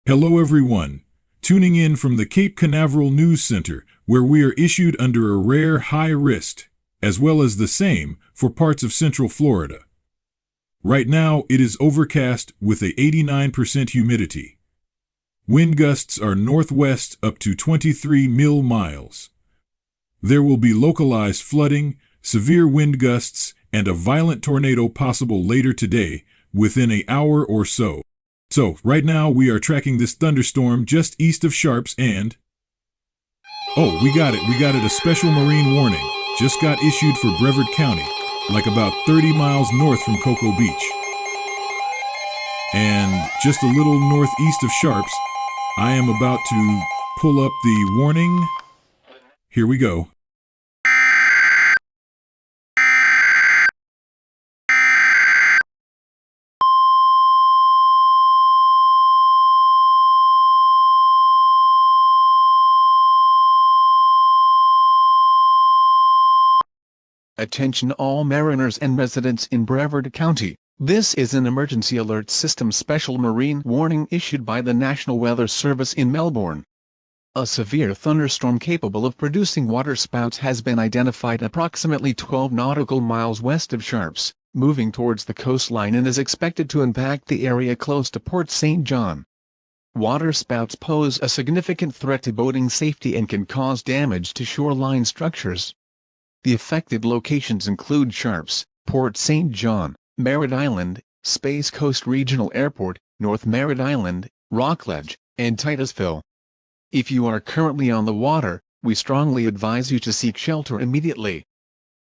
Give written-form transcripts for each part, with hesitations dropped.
Hello everyone, tuning in from the Cape Canaveral News Center, where we are issued under a rare high risk, as well as the same for parts of Central Florida. Right now it is overcast with a 89% humidity. Wind gusts are northwest up to 23 miles. There will be localized flooding, severe wind gusts, and a violent tornado possible later today, within an hour or so. So, right now we are tracking this thunderstorm just east of Sharps and... Oh, we got it, a special marine warning. Just got issued for Brevard County, like about 30 miles north from Cocoa Beach. And just a little northeast of Sharps, I am about to pull up the warning. Here we go. Attention all mariners and residents in Brevard County. This is an emergency alert system special marine warning issued by the National Weather Service in Melbourne. A severe thunderstorm capable of producing waterspouts has been identified approximately 12 nautical miles west of Sharps, moving towards the coastline and is expected to impact the area close to Port St. John. Waterspouts pose a significant threat to boating safety and can cause damage to shoreline structures. The affected locations include Sharps, Port St. John, Merritt Island, Space Coast Regional Airport, North Merritt Island, Rockledge, and Titusville. If you are currently on the water, we strongly advise you to seek shelter immediately.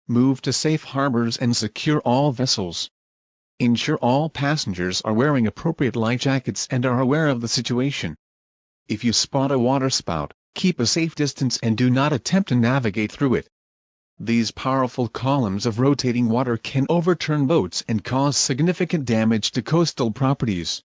Move to safe harbors and secure all vessels. Ensure all passengers are wearing appropriate life jackets and are aware of the situation. If you spot a waterspout, keep a safe distance and do not attempt to navigate through it. These powerful columns of rotating water can overturn boats and cause significant damage to coastal properties.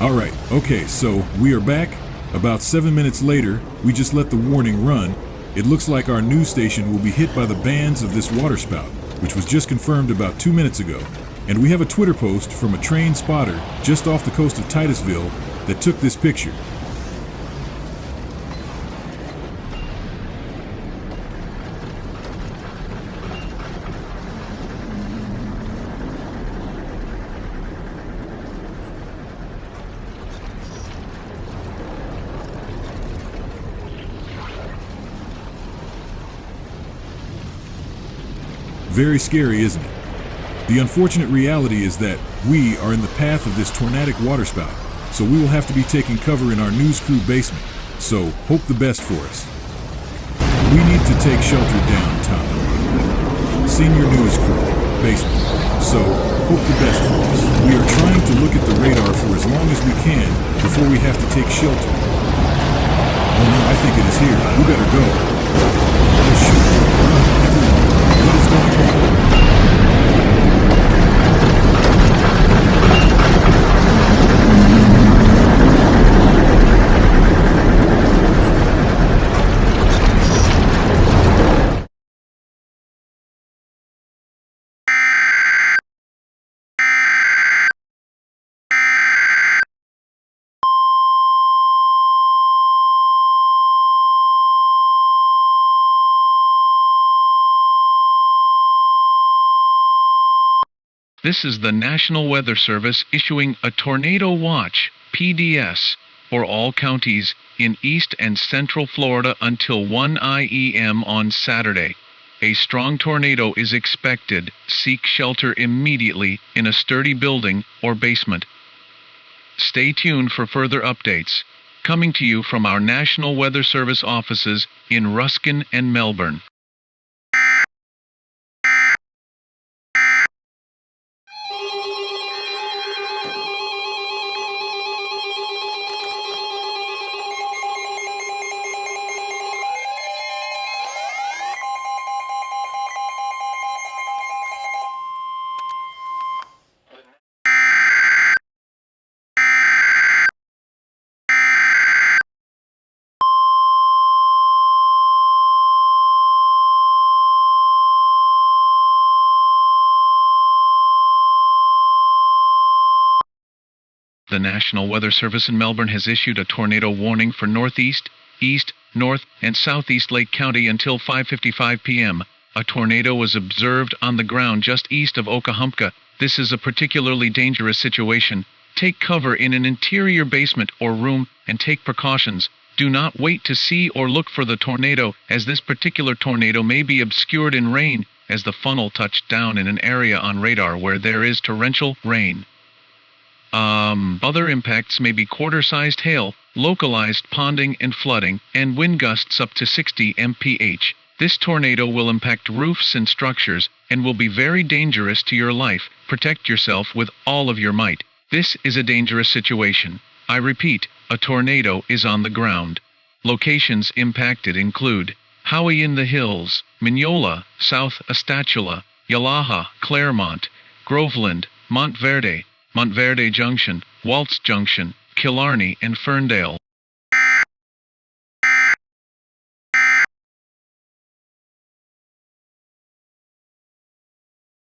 Alright, okay, so we are back. About 7 minutes later, we just let the warning run. It looks like our news station will be hit by the bands of this waterspout, which was just confirmed about 2 minutes ago. And we have a Twitter post from a trained spotter just off the coast of Titusville that took this picture. Very scary, isn't it? The unfortunate reality is that we are in the path of this tornadic waterspout, so we will have to be taking cover in our news crew basement, so hope the best for us. We need to take shelter downtown. Senior news crew, basement, so hope the best for us. We are trying to look at the radar for as long as we can before we have to take shelter. Oh no, I think it is here. We better go. Oh shoot. Everyone. What is going on? This is the National Weather Service issuing a Tornado Watch, PDS, for all counties in East and Central Florida until 1 a.m. on Saturday. A strong tornado is expected. Seek shelter immediately in a sturdy building or basement. Stay tuned for further updates. Coming to you from our National Weather Service offices in Ruskin and Melbourne. The National Weather Service in Melbourne has issued a tornado warning for northeast, east, north, and southeast Lake County until 5:55 p.m. A tornado was observed on the ground just east of Okahumpka. This is a particularly dangerous situation. Take cover in an interior basement or room and take precautions. Do not wait to see or look for the tornado, as this particular tornado may be obscured in rain, as the funnel touched down in an area on radar where there is torrential rain. Other impacts may be quarter-sized hail, localized ponding and flooding, and wind gusts up to 60 mph. This tornado will impact roofs and structures, and will be very dangerous to your life. Protect yourself with all of your might. This is a dangerous situation. I repeat, a tornado is on the ground. Locations impacted include Howie in the Hills, Mignolo, South Astatula, Yalaha, Claremont, Groveland, Montverde, Montverde Junction, Waltz Junction, Killarney, and Ferndale.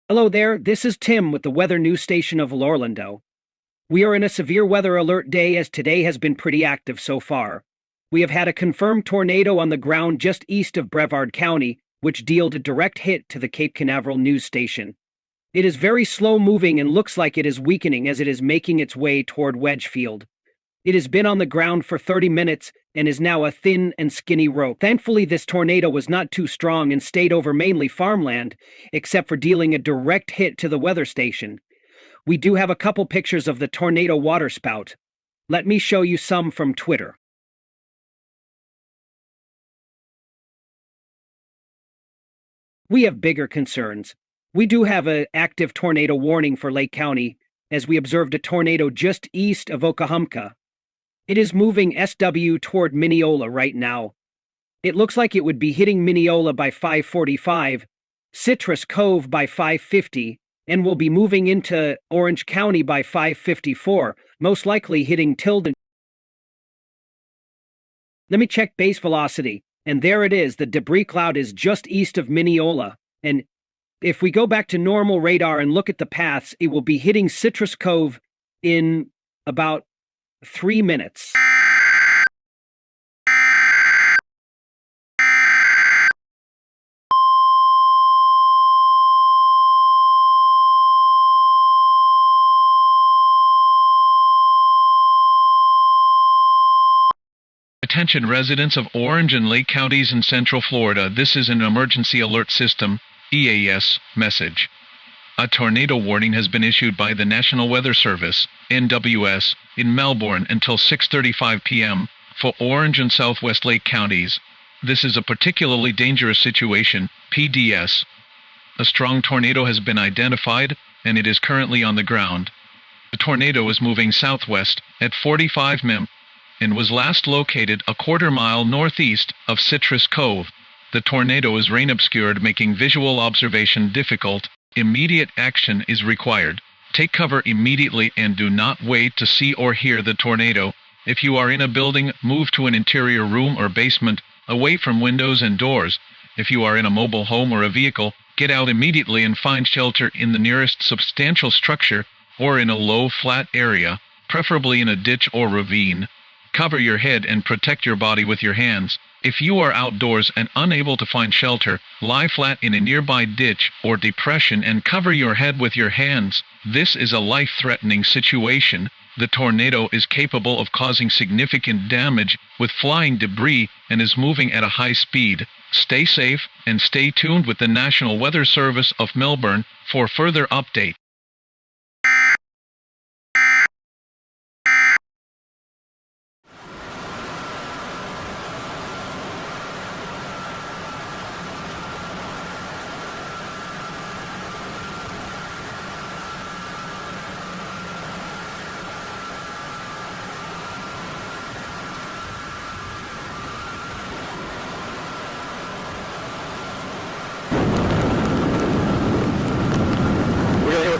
Hello there, this is Tim with the Weather News Station of Orlando. We are in a severe weather alert day as today has been pretty active so far. We have had a confirmed tornado on the ground just east of Brevard County, which dealt a direct hit to the Cape Canaveral news station. It is very slow moving and looks like it is weakening as it is making its way toward Wedgefield. It has been on the ground for 30 minutes and is now a thin and skinny rope. Thankfully, this tornado was not too strong and stayed over mainly farmland, except for dealing a direct hit to the weather station. We do have a couple pictures of the tornado waterspout. Let me show you some from Twitter. We have bigger concerns. We do have an active tornado warning for Lake County, as we observed a tornado just east of Okahumpka. It is moving SW toward Mignolo right now. It looks like it would be hitting Mignolo by 5:45, Citrus Cove by 5:50, and will be moving into Orange County by 5:54, most likely hitting Tilden. Let me check base velocity, and there it is. The debris cloud is just east of Mignolo, and if we go back to normal radar and look at the paths, it will be hitting Citrus Cove in about 3 minutes. Attention residents of Orange and Lake counties in Central Florida, this is an emergency alert system, EAS, message. A tornado warning has been issued by the National Weather Service, NWS, in Melbourne until 6:35 p.m. for Orange and Southwest Lake counties. This is a particularly dangerous situation, PDS. A strong tornado has been identified, and it is currently on the ground. The tornado is moving southwest at 45 mph and was last located a quarter-mile northeast of Citrus Cove. The tornado is rain-obscured, making visual observation difficult. Immediate action is required. Take cover immediately and do not wait to see or hear the tornado. If you are in a building, move to an interior room or basement, away from windows and doors. If you are in a mobile home or a vehicle, get out immediately and find shelter in the nearest substantial structure or in a low, flat area, preferably in a ditch or ravine. Cover your head and protect your body with your hands. If you are outdoors and unable to find shelter, lie flat in a nearby ditch or depression and cover your head with your hands. This is a life-threatening situation. The tornado is capable of causing significant damage with flying debris and is moving at a high speed. Stay safe and stay tuned with the National Weather Service of Melbourne for further updates.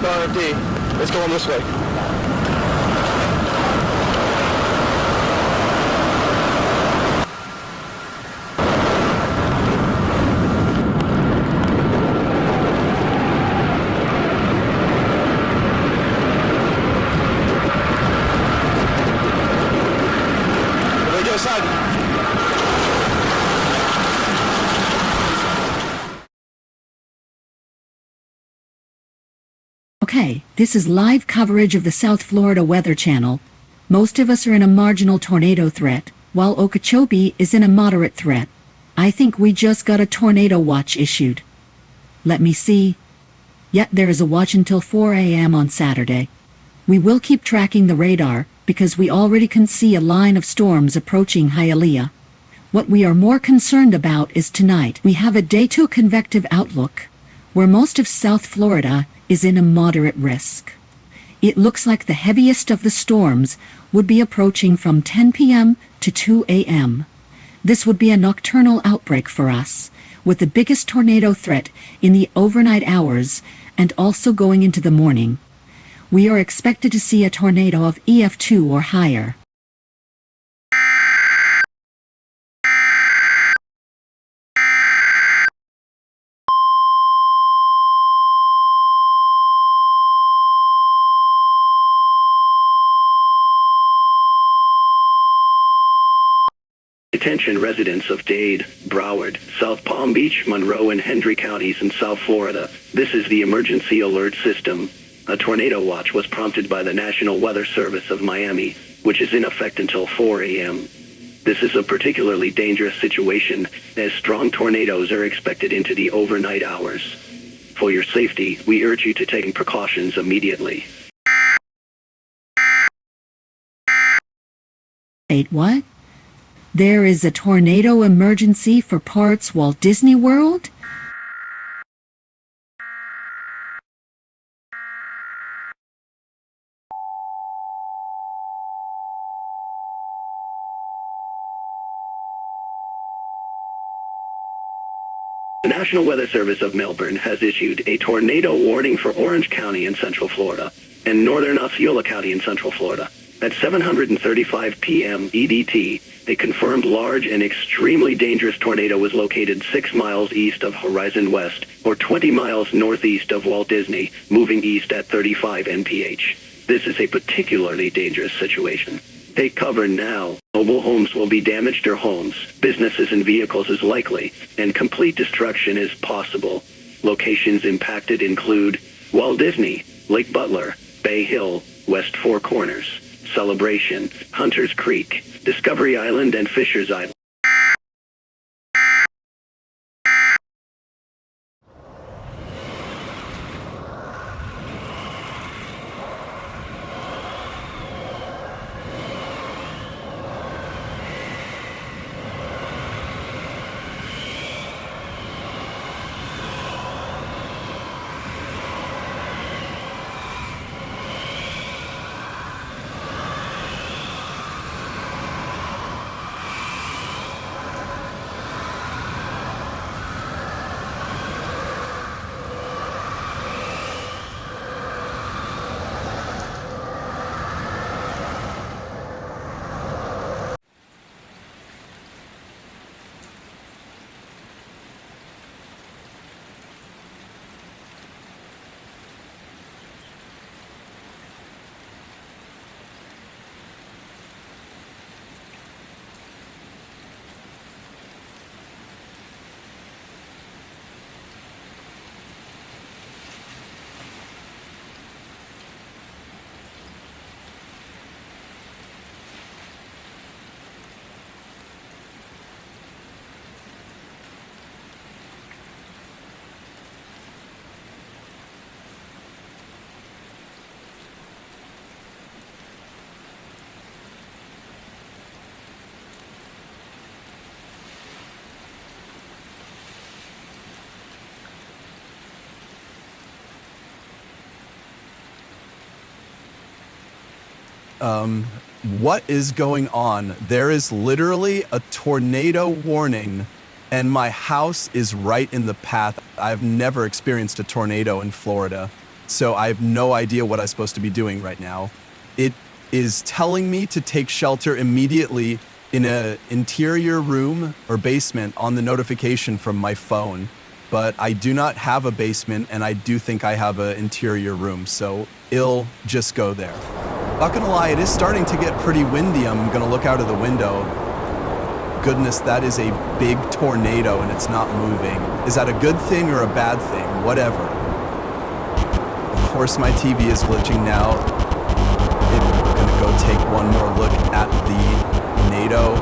RFD. It's going this way. Okay, this is live coverage of the South Florida Weather Channel. Most of us are in a marginal tornado threat, while Okeechobee is in a moderate threat. I think we just got a tornado watch issued. Let me see. Yet there is a watch until 4 a.m. on Saturday. We will keep tracking the radar, because we already can see a line of storms approaching Hialeah. What we are more concerned about is tonight. We have a Day 2 convective outlook, where most of South Florida is in a moderate risk. It looks like the heaviest of the storms would be approaching from 10 p.m. to 2 a.m. This would be a nocturnal outbreak for us, with the biggest tornado threat in the overnight hours and also going into the morning. We are expected to see a tornado of EF2 or higher. Attention residents of Dade, Broward, South Palm Beach, Monroe, and Hendry counties in South Florida. This is the emergency alert system. A tornado watch was prompted by the National Weather Service of Miami, which is in effect until 4 a.m. This is a particularly dangerous situation, as strong tornadoes are expected into the overnight hours. For your safety, we urge you to take precautions immediately. Wait, what? There is a tornado emergency for parts Walt Disney World? The National Weather Service of Melbourne has issued a tornado warning for Orange County in Central Florida and northern Osceola County in Central Florida. At 7:35 p.m. EDT, a confirmed large and extremely dangerous tornado was located 6 miles east of Horizon West, or 20 miles northeast of Walt Disney, moving east at 35 mph. This is a particularly dangerous situation. Take cover now. Mobile homes will be damaged or homes, businesses and vehicles is likely, and complete destruction is possible. Locations impacted include Walt Disney, Lake Butler, Bay Hill, West Four Corners, Celebration, Hunters Creek, Discovery Island, and Fisher's Island. What is going on? There is literally a tornado warning, and my house is right in the path. I've never experienced a tornado in Florida, so I have no idea what I'm supposed to be doing right now. It is telling me to take shelter immediately in an interior room or basement on the notification from my phone, but I do not have a basement, and I do think I have an interior room, so I'll just go there. Not gonna lie, it is starting to get pretty windy. I'm gonna look out of the window. Goodness, that is a big tornado and it's not moving. Is that a good thing or a bad thing? Whatever. course my TV is glitching now. I'm gonna go take one more look at the NATO.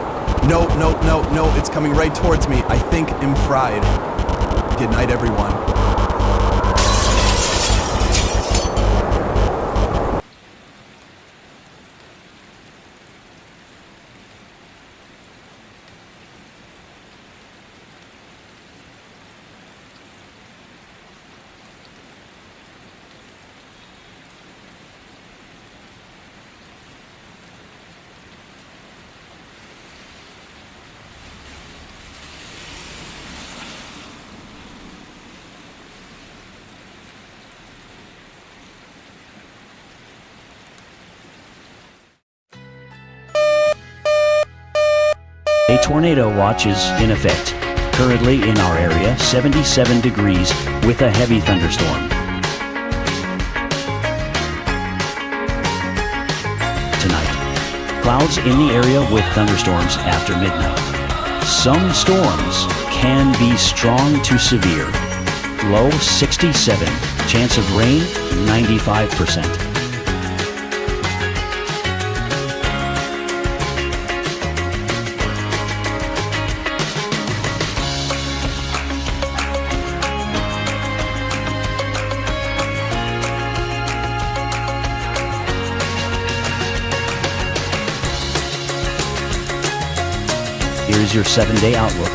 No, it's coming right towards me. I think I'm fried. Good night, everyone. A tornado watch is in effect. Currently in our area, 77 degrees with a heavy thunderstorm. Tonight, clouds in the area with thunderstorms after midnight. Some storms can be strong to severe. Low 67, chance of rain 95%. Here's your 7-day outlook.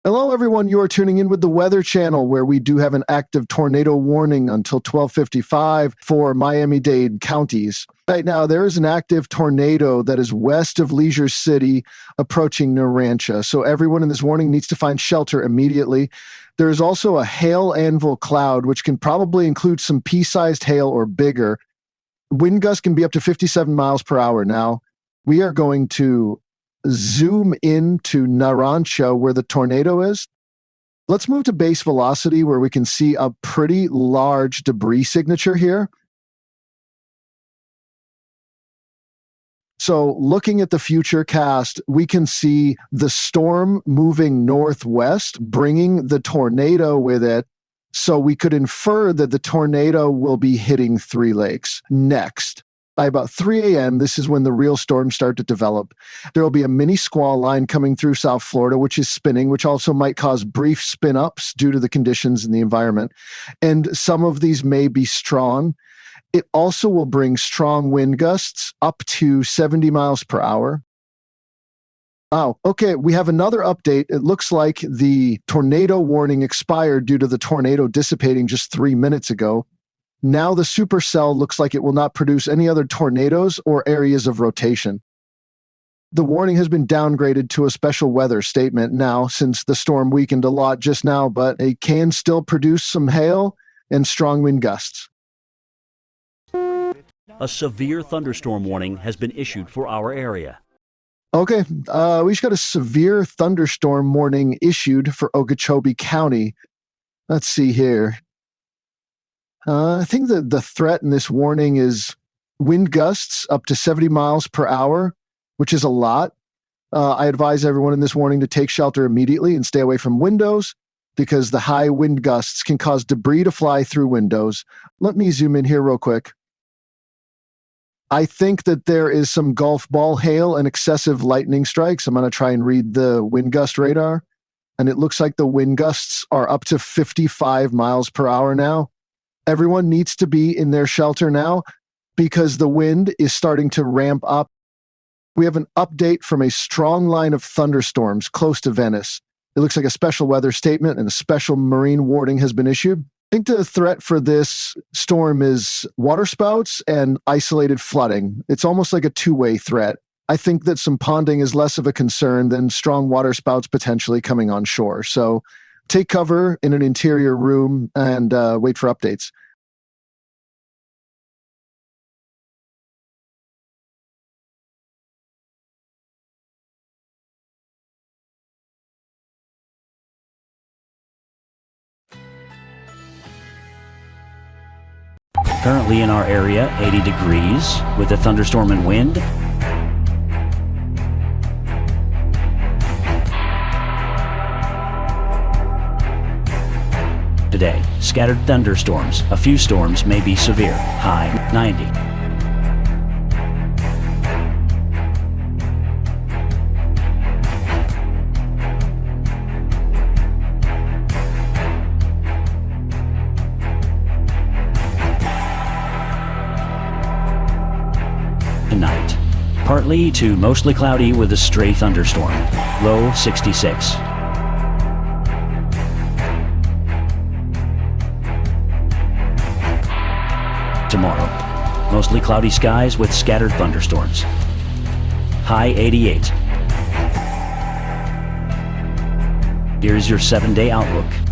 Hello, everyone. You are tuning in with the Weather Channel, where we do have an active tornado warning until 12:55 for Miami-Dade counties. Right now, there is an active tornado that is west of Leisure City, approaching New Rancha. So everyone in this warning needs to find shelter immediately. There is also a hail anvil cloud, which can probably include some pea-sized hail or bigger. Wind gusts can be up to 57 miles per hour. Now, we are going to zoom into Narancha where the tornado is. Let's move to base velocity where we can see a pretty large debris signature here. So looking at the future cast, we can see the storm moving northwest, bringing the tornado with it. So we could infer that the tornado will be hitting Three Lakes next. By about 3 a.m., this is when the real storms start to develop. There will be a mini squall line coming through South Florida, which is spinning, which also might cause brief spin-ups due to the conditions in the environment. And some of these may be strong. It also will bring strong wind gusts up to 70 miles per hour. Oh, okay. We have another update. It looks like the tornado warning expired due to the tornado dissipating just 3 minutes ago. Now the supercell looks like it will not produce any other tornadoes or areas of rotation. The warning has been downgraded to a special weather statement now since the storm weakened a lot just now, but it can still produce some hail and strong wind gusts. A severe thunderstorm warning has been issued for our area. Okay, we just got a severe thunderstorm warning issued for Okeechobee County. Let's see here. I think that the threat in this warning is wind gusts up to 70 miles per hour, which is a lot. I advise everyone in this warning to take shelter immediately and stay away from windows because the high wind gusts can cause debris to fly through windows. Let me zoom in here real quick. I think that there is some golf ball hail and excessive lightning strikes. I'm going to try and read the wind gust radar, and it looks like the wind gusts are up to 55 miles per hour now. Everyone needs to be in their shelter now because the wind is starting to ramp up. We have an update from a strong line of thunderstorms close to Venice. It looks like a special weather statement and a special marine warning has been issued. I think the threat for this storm is waterspouts and isolated flooding. It's almost like a two-way threat. I think that some ponding is less of a concern than strong waterspouts potentially coming on shore. So take cover in an interior room and wait for updates. Currently in our area, 80 degrees with a thunderstorm and wind. Today, scattered thunderstorms. A few storms may be severe. High 90. Tonight, partly to mostly cloudy with a stray thunderstorm. Low 66. Tomorrow, mostly cloudy skies with scattered thunderstorms. High 88. Here's your 7-day outlook.